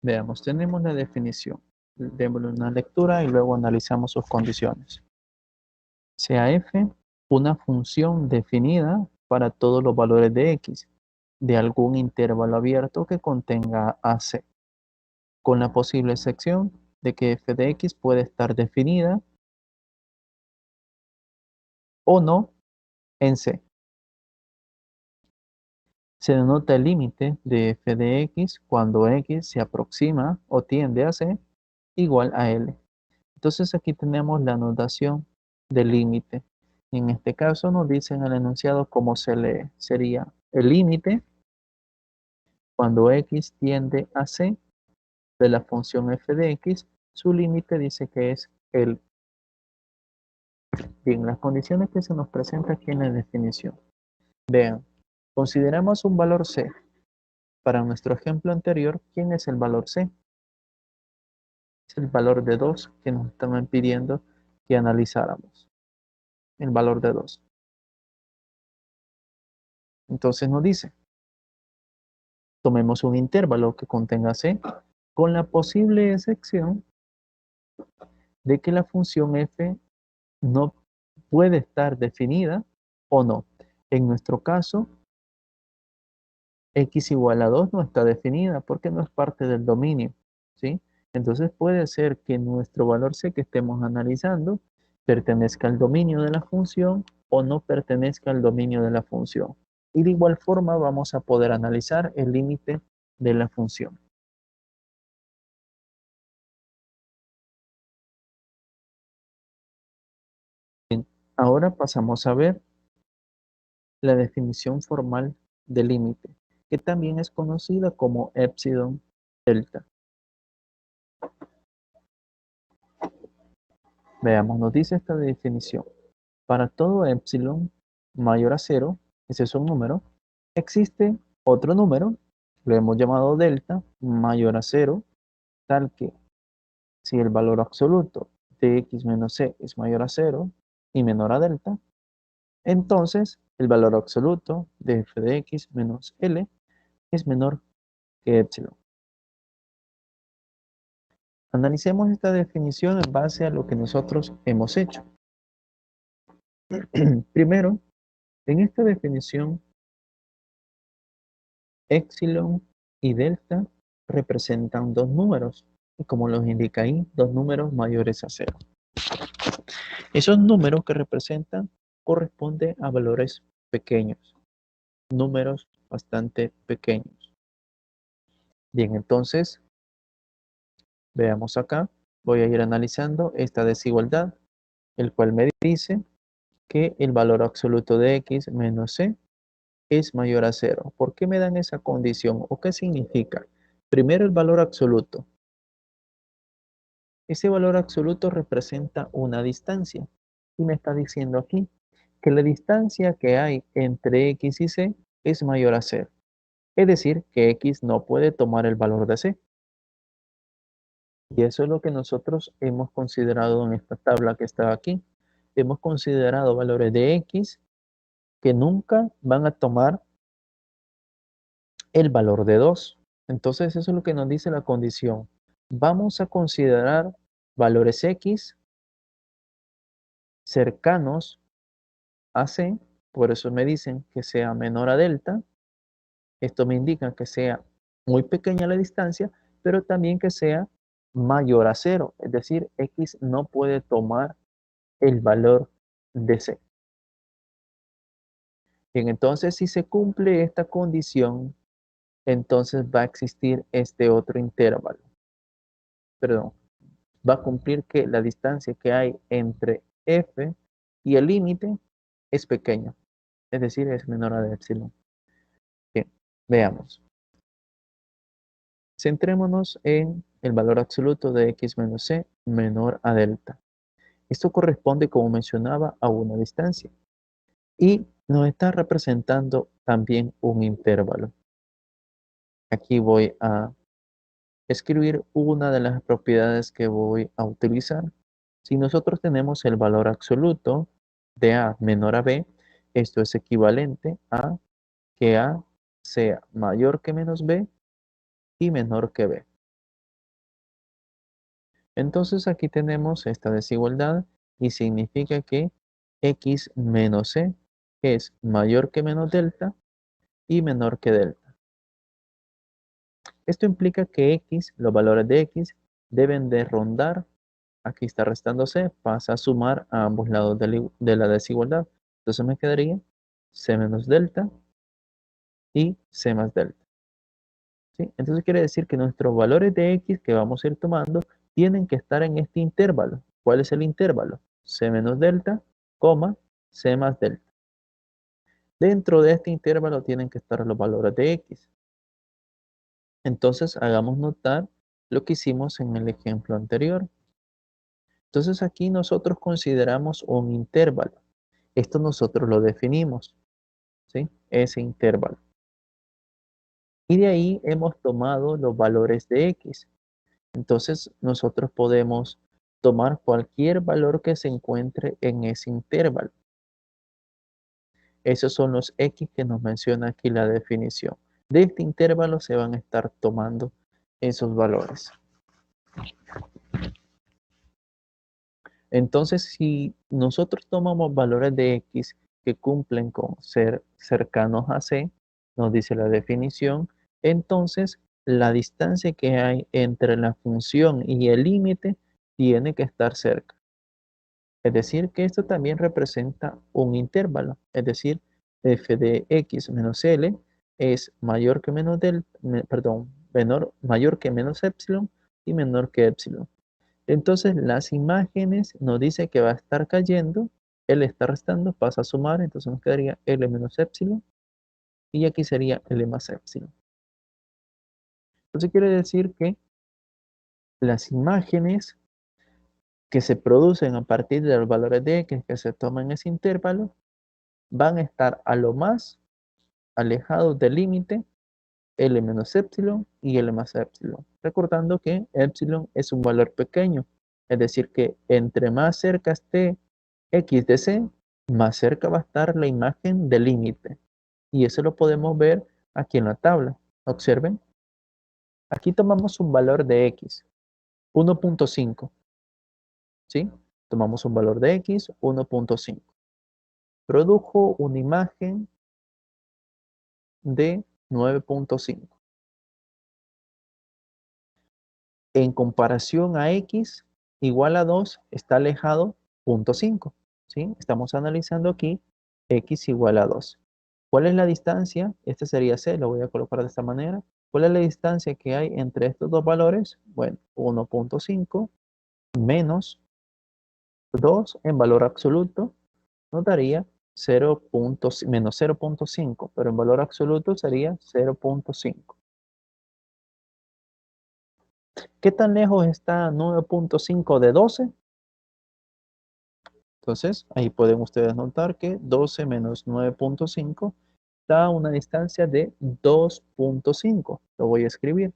Veamos, tenemos la definición. Démosle una lectura y luego analizamos sus condiciones. Sea f una función definida para todos los valores de x de algún intervalo abierto que contenga AC, con la posible excepción de que f de x puede estar definida o no en C. Se denota el límite de f de x cuando x se aproxima o tiende a C igual a L. Entonces aquí tenemos la notación del límite. En este caso nos dice en el enunciado cómo se lee. Sería el límite cuando x tiende a C de la función f de x. Su límite dice que es el. Bien, las condiciones que se nos presentan aquí en la definición. Vean, consideramos un valor C. Para nuestro ejemplo anterior, ¿quién es el valor C? Es el valor de 2 que nos estaban pidiendo que analizáramos. El valor de 2. Entonces nos dice, tomemos un intervalo que contenga C con la posible excepción de que la función f no puede estar definida o no. En nuestro caso, x igual a 2 no está definida porque no es parte del dominio, ¿sí? Entonces puede ser que nuestro valor C que estemos analizando pertenezca al dominio de la función o no pertenezca al dominio de la función. Y de igual forma vamos a poder analizar el límite de la función. Bien, ahora pasamos a ver la definición formal de límite, que también es conocida como epsilon delta. Veamos, nos dice esta definición. Para todo epsilon mayor a 0, ese es un número, existe otro número, lo hemos llamado delta, mayor a 0, tal que si el valor absoluto de x menos c es mayor a 0 y menor a delta, entonces el valor absoluto de f de x menos l es menor que epsilon. Analicemos esta definición en base a lo que nosotros hemos hecho. Primero, en esta definición, epsilon y delta representan dos números, y como los indica ahí, dos números mayores a 0. Esos números que representan corresponden a valores pequeños, números bastante pequeños. Bien, entonces, veamos acá, voy a ir analizando esta desigualdad, el cual me dice que el valor absoluto de x menos c es mayor a 0. ¿Por qué me dan esa condición? ¿O qué significa? Primero, el valor absoluto. Ese valor absoluto representa una distancia. Y me está diciendo aquí que la distancia que hay entre x y c es mayor a 0. Es decir, que x no puede tomar el valor de c. Y eso es lo que nosotros hemos considerado en esta tabla que está aquí. Hemos considerado valores de x que nunca van a tomar el valor de 2. Entonces eso es lo que nos dice la condición. Vamos a considerar valores x cercanos a c, por eso me dicen que sea menor a delta. Esto me indica que sea muy pequeña la distancia, pero también que sea mayor a 0, es decir, x no puede tomar el valor de c. Bien, entonces si se cumple esta condición, entonces va a existir este otro intervalo. Perdón, va a cumplir que la distancia que hay entre f y el límite es pequeña, es decir, es menor a epsilon. Bien, veamos. Centrémonos en el valor absoluto de x menos c menor a delta. Esto corresponde, como mencionaba, a una distancia y nos está representando también un intervalo. Aquí voy a escribir una de las propiedades que voy a utilizar. Si nosotros tenemos el valor absoluto de a menor a b, esto es equivalente a que a sea mayor que menos b y menor que b. Entonces aquí tenemos esta desigualdad y significa que x menos c es mayor que menos delta y menor que delta. Esto implica que x, los valores de x, deben de rondar, aquí está restando c, pasa a sumar a ambos lados de la desigualdad. Entonces me quedaría c menos delta y c más delta. ¿Sí? Entonces quiere decir que nuestros valores de x que vamos a ir tomando tienen que estar en este intervalo. ¿Cuál es el intervalo? C menos delta, coma, C más delta. Dentro de este intervalo tienen que estar los valores de x. Entonces hagamos notar lo que hicimos en el ejemplo anterior. Entonces aquí nosotros consideramos un intervalo. Esto nosotros lo definimos, ¿sí? Ese intervalo. Y de ahí hemos tomado los valores de x. Entonces nosotros podemos tomar cualquier valor que se encuentre en ese intervalo. Esos son los x que nos menciona aquí la definición. De este intervalo se van a estar tomando esos valores. Entonces, si nosotros tomamos valores de x que cumplen con ser cercanos a c, nos dice la definición, entonces la distancia que hay entre la función y el límite tiene que estar cerca. Es decir, que esto también representa un intervalo, es decir, f de x menos l es mayor que menos mayor que menos epsilon y menor que epsilon. Entonces, las imágenes nos dice que va a estar cayendo, L está restando, pasa a sumar, entonces nos quedaría L menos epsilon, y aquí sería L más epsilon. Entonces quiere decir que las imágenes que se producen a partir de los valores de x que se toman en ese intervalo van a estar a lo más alejados del límite L menos epsilon y L más epsilon. Recordando que epsilon es un valor pequeño, es decir que entre más cerca esté x de c, más cerca va a estar la imagen del límite. Y eso lo podemos ver aquí en la tabla. Observen. Aquí tomamos un valor de x, 1.5. ¿Sí? Tomamos un valor de x, 1.5. Produjo una imagen de 9.5. En comparación a x igual a 2, está alejado 0.5. ¿Sí? Estamos analizando aquí x igual a 2. ¿Cuál es la distancia? Este sería c, lo voy a colocar de esta manera. ¿Cuál es la distancia que hay entre estos dos valores? Bueno, 1.5 menos 2 en valor absoluto nos daría menos 0.5, pero en valor absoluto sería 0.5. ¿Qué tan lejos está 9.5 de 12? Entonces, ahí pueden ustedes notar que 12 menos 9.5 da una distancia de 2.5. Lo voy a escribir.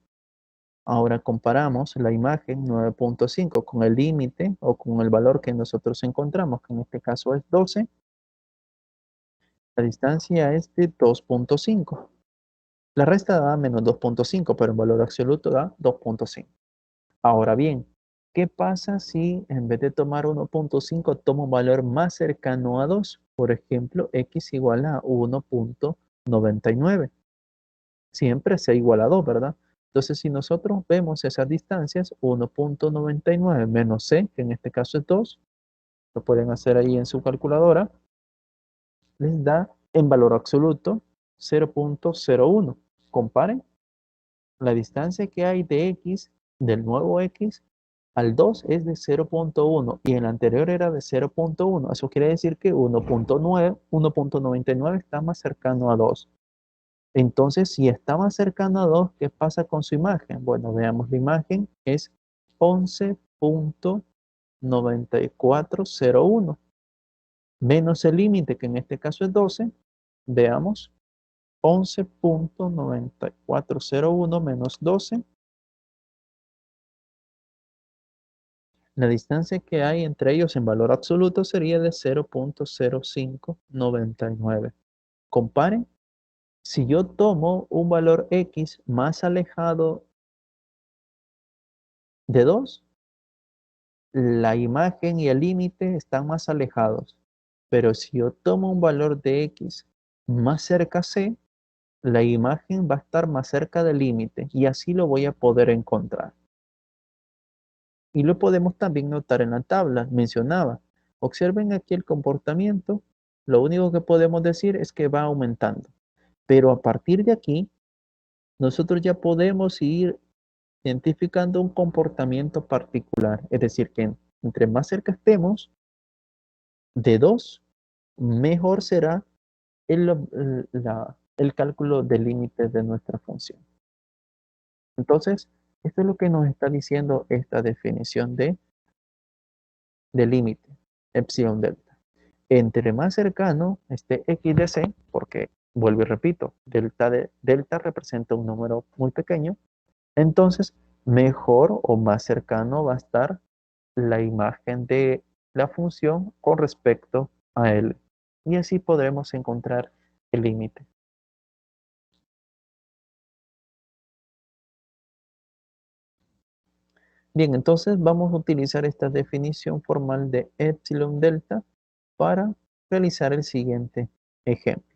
Ahora comparamos la imagen 9.5 con el límite o con el valor que nosotros encontramos, que en este caso es 12. La distancia es de 2.5. La resta da menos 2.5, pero en valor absoluto da 2.5. Ahora bien, ¿qué pasa si en vez de tomar 1.5 tomo un valor más cercano a 2? Por ejemplo, x igual a 1.99. Siempre c igual a 2, ¿verdad? Entonces, si nosotros vemos esas distancias, 1.99 menos c, que en este caso es 2, lo pueden hacer ahí en su calculadora, les da en valor absoluto 0.01. Comparen la distancia que hay de x, del nuevo x, al 2 es de 0.1 y el anterior era de 0.1. Eso quiere decir que 1.99 está más cercano a 2. Entonces, si está más cercano a 2, ¿qué pasa con su imagen? Bueno, veamos la imagen, es 11.9401 menos el límite, que en este caso es 12. Veamos, 11.9401 menos 12. La distancia que hay entre ellos en valor absoluto sería de 0.0599. Comparen, si yo tomo un valor x más alejado de 2, la imagen y el límite están más alejados. Pero si yo tomo un valor de x más cerca a c, la imagen va a estar más cerca del límite y así lo voy a poder encontrar. Y lo podemos también notar en la tabla, mencionaba. Observen aquí el comportamiento. Lo único que podemos decir es que va aumentando. Pero a partir de aquí, nosotros ya podemos ir identificando un comportamiento particular. Es decir, que entre más cerca estemos de 2, mejor será el cálculo del límite de nuestra función. Entonces, esto es lo que nos está diciendo esta definición de límite, epsilon delta. Entre más cercano esté x de c, porque vuelvo y repito, delta representa un número muy pequeño, entonces mejor o más cercano va a estar la imagen de la función con respecto a L. Y así podremos encontrar el límite. Bien, entonces vamos a utilizar esta definición formal de epsilon delta para realizar el siguiente ejemplo.